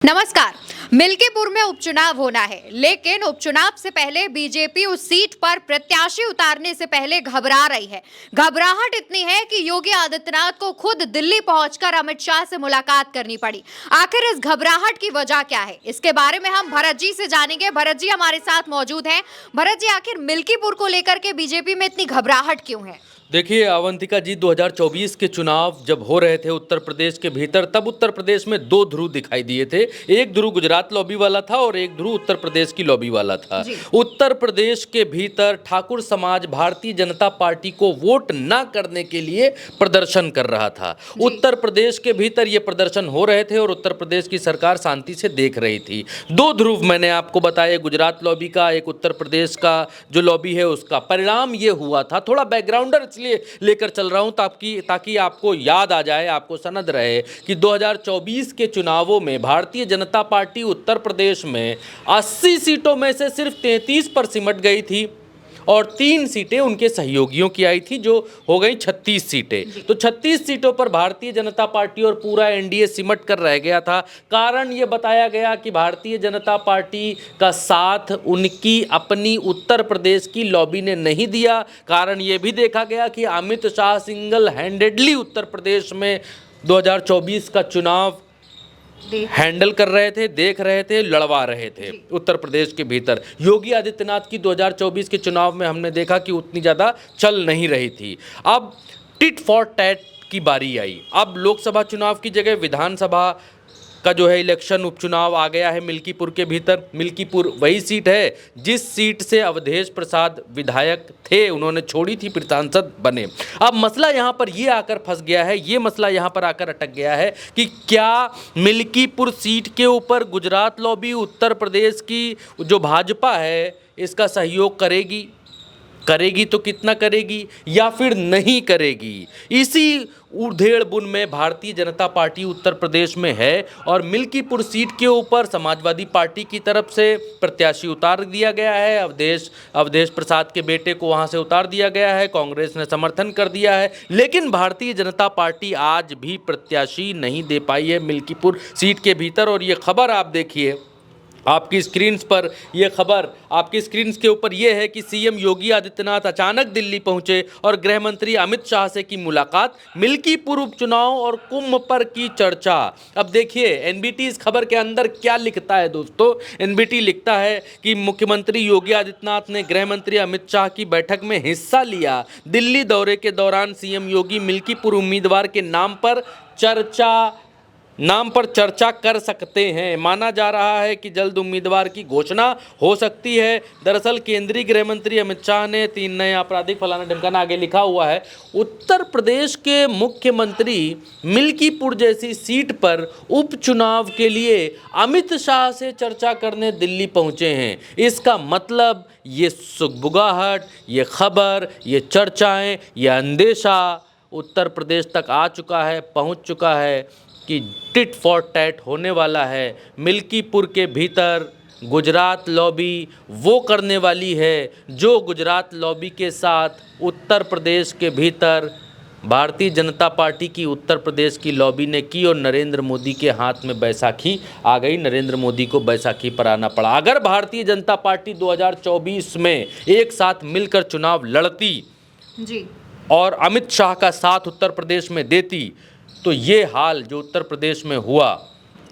नमस्कार। मिल्कीपुर में उपचुनाव होना है, लेकिन उपचुनाव से पहले बीजेपी उस सीट पर प्रत्याशी उतारने से पहले घबरा रही है। घबराहट इतनी है कि योगी आदित्यनाथ को खुद दिल्ली पहुंचकर अमित शाह से मुलाकात करनी पड़ी। आखिर इस घबराहट की वजह क्या है, इसके बारे में हम भरत जी से जानेंगे। भरत जी हमारे साथ मौजूद हैं। भरत जी, आखिर मिल्कीपुर को लेकर के बीजेपी में इतनी घबराहट क्यों है? देखिए अवंतिका जी, 2024 के चुनाव जब हो रहे थे उत्तर प्रदेश के भीतर, तब उत्तर प्रदेश में दो ध्रुव दिखाई दिए थे। एक ध्रुव गुजरात लॉबी वाला था और एक ध्रुव उत्तर प्रदेश की लॉबी वाला था। उत्तर प्रदेश के भीतर ठाकुर समाज भारतीय जनता पार्टी को वोट न करने के लिए प्रदर्शन कर रहा था। उत्तर प्रदेश के भीतर ये प्रदर्शन हो रहे थे और उत्तर प्रदेश की सरकार शांति से देख रही थी। दो ध्रुव मैंने आपको बताया, गुजरात लॉबी का, एक उत्तर प्रदेश का जो लॉबी है उसका। परिणाम ये हुआ था, थोड़ा बैकग्राउंडर इसलिए लेकर चल रहा हूं ताकि आपको याद आ जाए, आपको सनद रहे कि 2024 के चुनावों में भारतीय जनता पार्टी उत्तर प्रदेश में 80 सीटों में से सिर्फ 33 पर सिमट गई थी और 3 सीटें उनके सहयोगियों की आई थी, जो हो गई 36 सीटें। तो 36 सीटों पर भारतीय जनता पार्टी और पूरा एनडीए सिमट कर रह गया था। कारण ये बताया गया कि भारतीय जनता पार्टी का साथ उनकी अपनी उत्तर प्रदेश की लॉबी ने नहीं दिया। कारण ये भी देखा गया कि अमित शाह सिंगल हैंडेडली उत्तर प्रदेश में 2024 का चुनाव हैंडल कर रहे थे, देख रहे थे, लड़वा रहे थे उत्तर प्रदेश के भीतर। योगी आदित्यनाथ की 2024 के चुनाव में हमने देखा कि उतनी ज़्यादा चल नहीं रही थी। अब टिट फॉर टैट की बारी आई। अब लोकसभा चुनाव की जगह विधानसभा का जो है इलेक्शन उपचुनाव आ गया है मिल्कीपुर के भीतर। मिल्कीपुर वही सीट है जिस सीट से अवधेश प्रसाद विधायक थे, उन्होंने छोड़ी थी, फिर सांसद बने। अब मसला यहाँ पर ये आकर फंस गया है, ये मसला यहाँ पर आकर अटक गया है कि क्या मिल्कीपुर सीट के ऊपर गुजरात लॉबी उत्तर प्रदेश की जो भाजपा है इसका सहयोग करेगी तो कितना करेगी या फिर नहीं करेगी। इसी उधेड़ बुन में भारतीय जनता पार्टी उत्तर प्रदेश में है और मिल्कीपुर सीट के ऊपर समाजवादी पार्टी की तरफ से प्रत्याशी उतार दिया गया है। अवधेश प्रसाद के बेटे को वहां से उतार दिया गया है, कांग्रेस ने समर्थन कर दिया है। लेकिन भारतीय जनता पार्टी आज भी प्रत्याशी नहीं दे पाई है मिल्कीपुर सीट के भीतर। और ये खबर आप देखिए, आपकी स्क्रीन पर यह खबर, आपकी स्क्रीन के ऊपर यह है कि सीएम योगी आदित्यनाथ अचानक दिल्ली पहुंचे और गृह मंत्री अमित शाह से की मुलाकात, मिल्कीपुर उपचुनाव और कुंभ पर की चर्चा। अब देखिए एनबीटी इस खबर के अंदर क्या लिखता है दोस्तों। एनबीटी लिखता है कि मुख्यमंत्री योगी आदित्यनाथ ने गृह मंत्री अमित शाह की बैठक में हिस्सा लिया। दिल्ली दौरे के दौरान सीएम योगी मिल्कीपुर उम्मीदवार के नाम पर चर्चा कर सकते हैं। माना जा रहा है कि जल्द उम्मीदवार की घोषणा हो सकती है। दरअसल केंद्रीय गृह मंत्री अमित शाह ने 3 नए आपराधिक फलाना ढिमकाना आगे लिखा हुआ है। उत्तर प्रदेश के मुख्यमंत्री मिल्कीपुर जैसी सीट पर उपचुनाव के लिए अमित शाह से चर्चा करने दिल्ली पहुंचे हैं। इसका मतलब ये सुगबुगाहट, ये खबर, ये चर्चाएं, ये अंदेशा उत्तर प्रदेश तक आ चुका है, पहुंच चुका है कि टिट फॉर टैट होने वाला है। मिल्कीपुर के भीतर गुजरात लॉबी वो करने वाली है जो गुजरात लॉबी के साथ उत्तर प्रदेश के भीतर भारतीय जनता पार्टी की उत्तर प्रदेश की लॉबी ने की और नरेंद्र मोदी के हाथ में बैसाखी आ गई। नरेंद्र मोदी को बैसाखी पर आना पड़ा। अगर भारतीय जनता पार्टी 2024 में एक साथ मिलकर चुनाव लड़ती और अमित शाह का साथ उत्तर प्रदेश में देती तो ये हाल जो उत्तर प्रदेश में हुआ,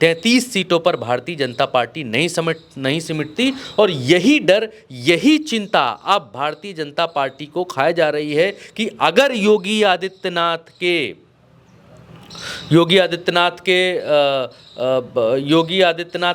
33 सीटों पर भारतीय जनता पार्टी नहीं सिमटती। और यही डर, यही चिंता अब भारतीय जनता पार्टी को खाए जा रही है कि अगर योगी आदित्यनाथ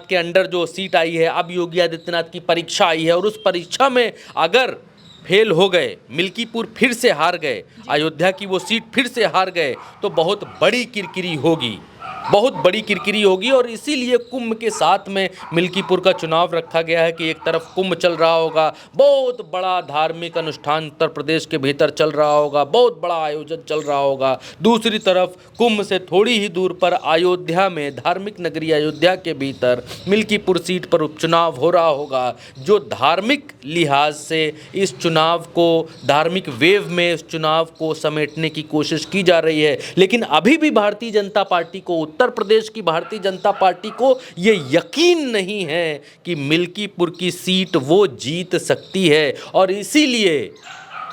के अंडर जो सीट आई है, अब योगी आदित्यनाथ की परीक्षा आई है और उस परीक्षा में अगर फेल हो गए, मिल्कीपुर फिर से हार गए, अयोध्या की वो सीट फिर से हार गए, तो बहुत बड़ी किरकिरी होगी, बहुत बड़ी किरकिरी होगी। और इसीलिए कुंभ के साथ में मिल्कीपुर का चुनाव रखा गया है कि एक तरफ कुंभ चल रहा होगा, बहुत बड़ा धार्मिक अनुष्ठान उत्तर प्रदेश के भीतर चल रहा होगा, बहुत बड़ा आयोजन चल रहा होगा। दूसरी तरफ कुंभ से थोड़ी ही दूर पर अयोध्या में, धार्मिक नगरी अयोध्या के भीतर मिल्कीपुर सीट पर उपचुनाव हो रहा होगा, जो धार्मिक लिहाज से इस चुनाव को, धार्मिक वेव में इस चुनाव को समेटने की कोशिश की जा रही है। लेकिन अभी भी भारतीय जनता पार्टी को उत्तर प्रदेश की भारतीय जनता पार्टी को ये यकीन नहीं है कि मिल्कीपुर की सीट वो जीत सकती है और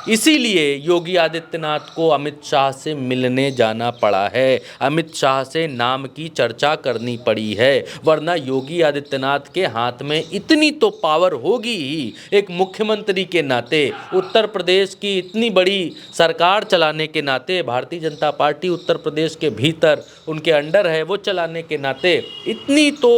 इसीलिए योगी आदित्यनाथ को अमित शाह से मिलने जाना पड़ा है, अमित शाह से नाम की चर्चा करनी पड़ी है, वरना योगी आदित्यनाथ के हाथ में इतनी तो पावर होगी ही एक मुख्यमंत्री के नाते, उत्तर प्रदेश की इतनी बड़ी सरकार चलाने के नाते, भारतीय जनता पार्टी उत्तर प्रदेश के भीतर उनके अंडर है, वो चलाने के नाते इतनी तो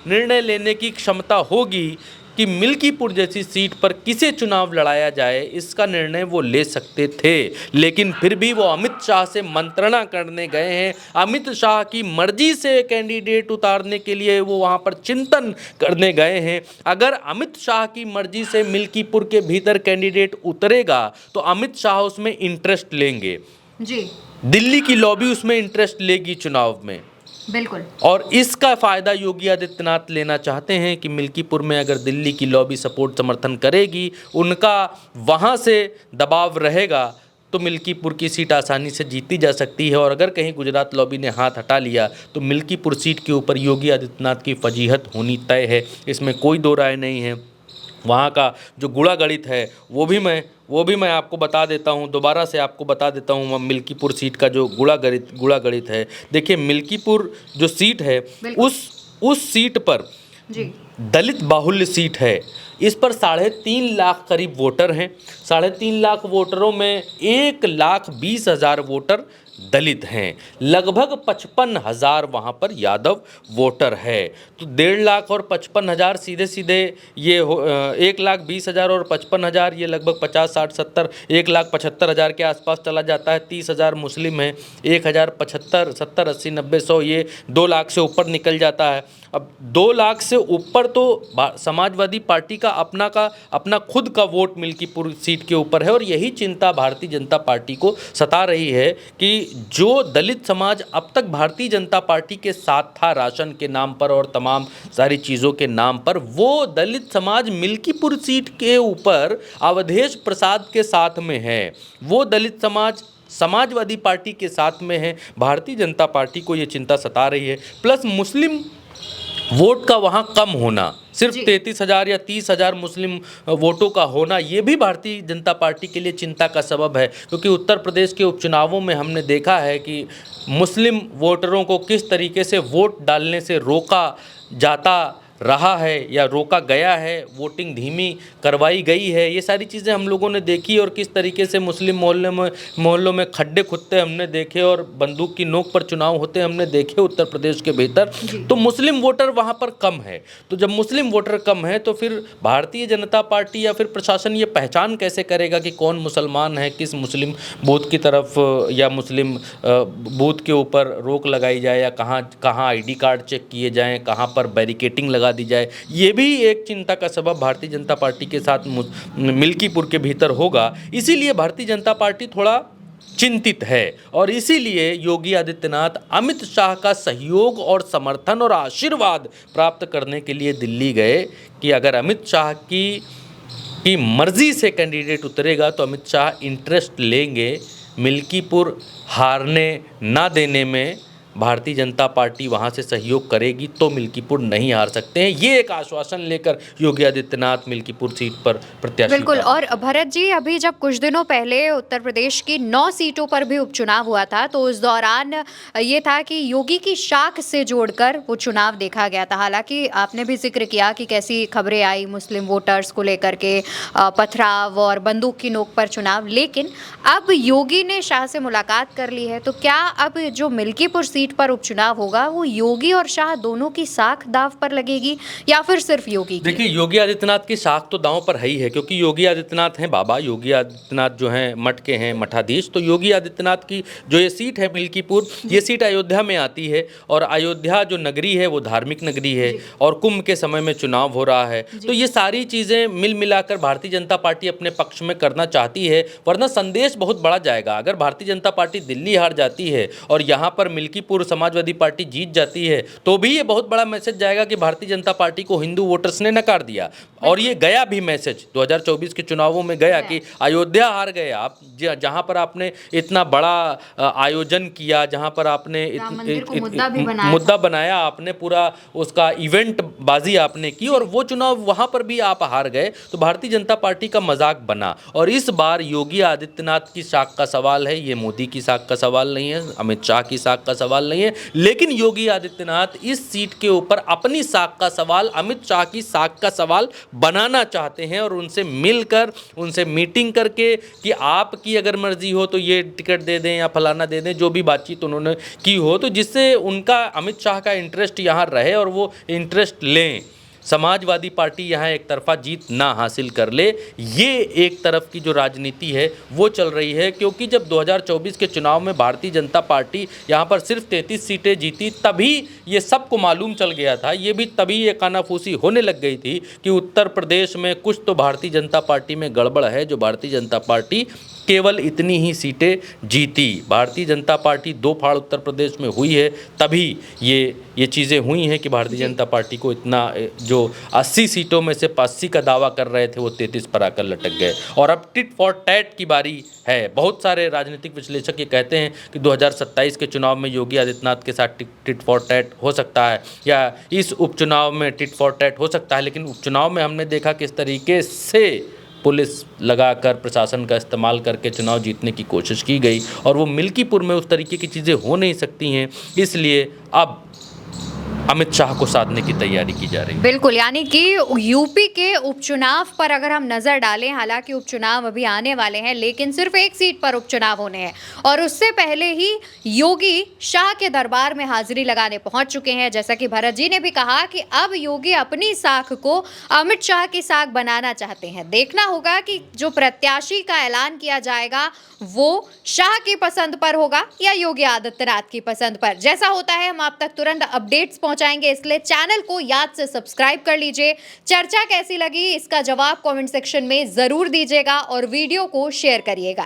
निर्णय लेने की क्षमता होगी कि मिल्कीपुर जैसी सीट पर किसे चुनाव लड़ाया जाए इसका निर्णय वो ले सकते थे। लेकिन फिर भी वो अमित शाह से मंत्रणा करने गए हैं, अमित शाह की मर्जी से कैंडिडेट उतारने के लिए वो वहाँ पर चिंतन करने गए हैं। अगर अमित शाह की मर्जी से मिल्कीपुर के भीतर कैंडिडेट उतरेगा तो अमित शाह उसमें इंटरेस्ट लेंगे जी, दिल्ली की लॉबी उसमें इंटरेस्ट लेगी चुनाव में, बिल्कुल। और इसका फायदा योगी आदित्यनाथ लेना चाहते हैं कि मिल्कीपुर में अगर दिल्ली की लॉबी सपोर्ट समर्थन करेगी, उनका वहां से दबाव रहेगा तो मिल्कीपुर की सीट आसानी से जीती जा सकती है। और अगर कहीं गुजरात लॉबी ने हाथ हटा लिया तो मिल्कीपुर सीट के ऊपर योगी आदित्यनाथ की फजीहत होनी तय है, इसमें कोई दो राय नहीं है। वहाँ का जो गुड़ा गणित है वो भी मैं आपको बता देता हूँ, दोबारा से आपको बता देता हूँ। मिल्कीपुर सीट का जो गुड़ा गणित है, देखिए मिल्कीपुर जो सीट है उस सीट पर जी, दलित बाहुल्य सीट है, इस पर 3.5 लाख करीब वोटर हैं। 3.5 लाख वोटरों में 1,20,000 वोटर दलित हैं, लगभग 55,000 वहाँ पर यादव वोटर है। तो 1.5 लाख और 55,000 सीधे सीधे ये 1,20,000 और 55,000 ये लगभग 50, 60, 70, 1,75,000 के आसपास चला जाता है। 30,000 मुस्लिम हैं, 1,075, 70, 80, 90, 100 ये 2 लाख से ऊपर निकल जाता है। अब 2 लाख से ऊपर तो समाजवादी पार्टी का अपना खुद का वोट मिल्कीपुर सीट के ऊपर है। और यही चिंता भारतीय जनता पार्टी को सता रही है कि जो दलित समाज अब तक भारतीय जनता पार्टी के साथ था राशन के नाम पर और तमाम सारी चीज़ों के नाम पर, वो दलित समाज मिल्कीपुर सीट के ऊपर अवधेश प्रसाद के साथ में है, वो दलित समाज समाजवादी पार्टी के साथ में है। भारतीय जनता पार्टी को ये चिंता सता रही है। प्लस मुस्लिम वोट का वहाँ कम होना, सिर्फ 33,000 या 30,000 मुस्लिम वोटों का होना, ये भी भारतीय जनता पार्टी के लिए चिंता का सबब है। क्योंकि उत्तर प्रदेश के उपचुनावों में हमने देखा है कि मुस्लिम वोटरों को किस तरीके से वोट डालने से रोका जाता रहा है या रोका गया है, वोटिंग धीमी करवाई गई है, ये सारी चीज़ें हम लोगों ने देखी। और किस तरीके से मुस्लिम मोहल्लों में खड्डे खुदते हमने देखे और बंदूक की नोक पर चुनाव होते हमने देखे उत्तर प्रदेश के भीतर। तो मुस्लिम वोटर वहाँ पर कम है। तो जब मुस्लिम वोटर कम है तो फिर भारतीय जनता पार्टी या फिर प्रशासन ये पहचान कैसे करेगा कि कौन मुसलमान है, किस मुस्लिम बूथ की तरफ या मुस्लिम बूथ के ऊपर रोक लगाई जाए या कहाँ ID कार्ड चेक किए जाएँ, कहाँ पर बैरिकेटिंग लगा दी जाए। ये भी एक चिंता का सबब भारतीय जनता पार्टी के साथ मिल्कीपुर के भीतर होगा। इसीलिए भारतीय जनता पार्टी थोड़ा चिंतित है और इसीलिए योगी आदित्यनाथ अमित शाह का सहयोग और समर्थन और आशीर्वाद प्राप्त करने के लिए दिल्ली गए कि अगर अमित शाह की मर्जी से कैंडिडेट उतरेगा तो अमित शाह इंटरेस्ट लेंगे मिल्कीपुर हारने ना देने में। भारतीय जनता पार्टी वहां से सहयोग करेगी तो मिल्कीपुर नहीं हार सकते हैं। ये एक आश्वासन लेकर योगी आदित्यनाथ मिल्कीपुर सीट पर प्रत्याशी। बिल्कुल। और भरत जी, अभी जब कुछ दिनों पहले उत्तर प्रदेश की 9 सीटों पर भी उपचुनाव हुआ था तो उस दौरान ये था कि योगी की शाख से जोड़कर वो चुनाव देखा गया था। हालांकि आपने भी जिक्र किया कि कैसी खबरें आई मुस्लिम वोटर्स को लेकर के, पथराव और बंदूक की नोक पर चुनाव, लेकिन अब योगी ने शाह से मुलाकात कर ली है। तो क्या अब जो मिल्कीपुर सीट पर उपचुनाव होगा वो योगी और शाह दोनों की साख दांव पर लगेगी या फिर सिर्फ योगी की? देखिए, योगी आदित्यनाथ की साख तो दांव पर है ही है, क्योंकि योगी आदित्यनाथ हैं बाबा, योगी आदित्यनाथ जो हैं मठ के हैं मठाधीश। तो योगी आदित्यनाथ की जो ये सीट है मिल्कीपुर, ये सीट अयोध्या में आती है और अयोध्या जो नगरी है वो धार्मिक नगरी है और कुंभ के समय में चुनाव हो रहा है। तो ये सारी चीज़ें मिल मिलाकर भारतीय जनता पार्टी अपने पक्ष में करना चाहती है, वरना संदेश बहुत बड़ा जाएगा। अगर भारतीय जनता पार्टी दिल्ली हार जाती है और यहाँ पर मिल्कीपुर पूर्व समाजवादी पार्टी जीत जाती है तो भी ये बहुत बड़ा मैसेज जाएगा कि भारतीय जनता पार्टी को हिंदू वोटर्स ने नकार दिया। और ये गया भी मैसेज 2024 के चुनावों में गया कि अयोध्या हार गए आप, जहां पर आपने इतना बड़ा आयोजन किया, जहां पर आपने मुद्दा बनाया, आपने पूरा उसका इवेंट बाजी आपने की और वो चुनाव वहां पर भी आप हार गए, तो भारतीय जनता पार्टी का मजाक बना। और इस बार योगी आदित्यनाथ की साख का सवाल है, ये मोदी की साख का सवाल नहीं है, अमित शाह की साख का सवाल नहीं है, लेकिन योगी आदित्यनाथ इस सीट के ऊपर अपनी साख का सवाल, अमित शाह की साख का सवाल बनाना चाहते हैं और उनसे मिलकर, उनसे मीटिंग करके कि आपकी अगर मर्जी हो तो ये टिकट दे दें या फलाना दे दें, जो भी बातचीत उन्होंने की हो, तो जिससे उनका अमित शाह का इंटरेस्ट यहाँ रहे और वो इंटरेस्ट लें, समाजवादी पार्टी यहाँ एक तरफा जीत ना हासिल कर ले। ये एक तरफ की जो राजनीति है वो चल रही है, क्योंकि जब 2024 के चुनाव में भारतीय जनता पार्टी यहाँ पर सिर्फ 33 सीटें जीती, तभी ये सबको मालूम चल गया था, ये भी तभी ये कानाफूसी होने लग गई थी कि उत्तर प्रदेश में कुछ तो भारतीय जनता पार्टी में गड़बड़ है, जो भारतीय जनता पार्टी केवल इतनी ही सीटें जीती। भारतीय जनता पार्टी दो फाड़ उत्तर प्रदेश में हुई है, तभी ये चीज़ें हुई हैं कि भारतीय जनता पार्टी को इतना, जो 80 सीटों में से 80 का दावा कर रहे थे वो 33 पर आकर लटक गए। और अब टिट फॉर टैट की बारी है। बहुत सारे राजनीतिक विश्लेषक ये कहते हैं कि 2027 के चुनाव में योगी आदित्यनाथ के साथ टिट फॉर टैट हो सकता है, या इस उपचुनाव में टिट फॉर टैट हो सकता है, लेकिन उपचुनाव में हमने देखा किस तरीके से पुलिस लगाकर, प्रशासन का इस्तेमाल करके चुनाव जीतने की कोशिश की गई, और वो मिल्कीपुर में उस तरीके की चीज़ें हो नहीं सकती हैं। इसलिए अब अमित शाह को साधने की तैयारी की जा रही है। बिल्कुल, यानी कि यूपी के उपचुनाव पर अगर हम नजर डालें, हालांकि उपचुनाव अभी आने वाले हैं, लेकिन सिर्फ एक सीट पर उपचुनाव होने हैं और उससे पहले ही योगी शाह के दरबार में हाजिरी लगाने पहुंच चुके हैं। जैसा कि भरत जी ने भी कहा कि अब योगी अपनी साख को अमित शाह की साख बनाना चाहते हैं। देखना होगा कि जो प्रत्याशी का ऐलान किया जाएगा वो शाह की पसंद पर होगा या योगी आदित्यनाथ की पसंद पर। जैसा होता है हम आप तक तुरंत अपडेट्स पहुंचाएंगे, इसलिए चैनल को याद से सब्सक्राइब कर लीजिए। चर्चा कैसी लगी इसका जवाब कमेंट सेक्शन में जरूर दीजिएगा और वीडियो को शेयर करिएगा।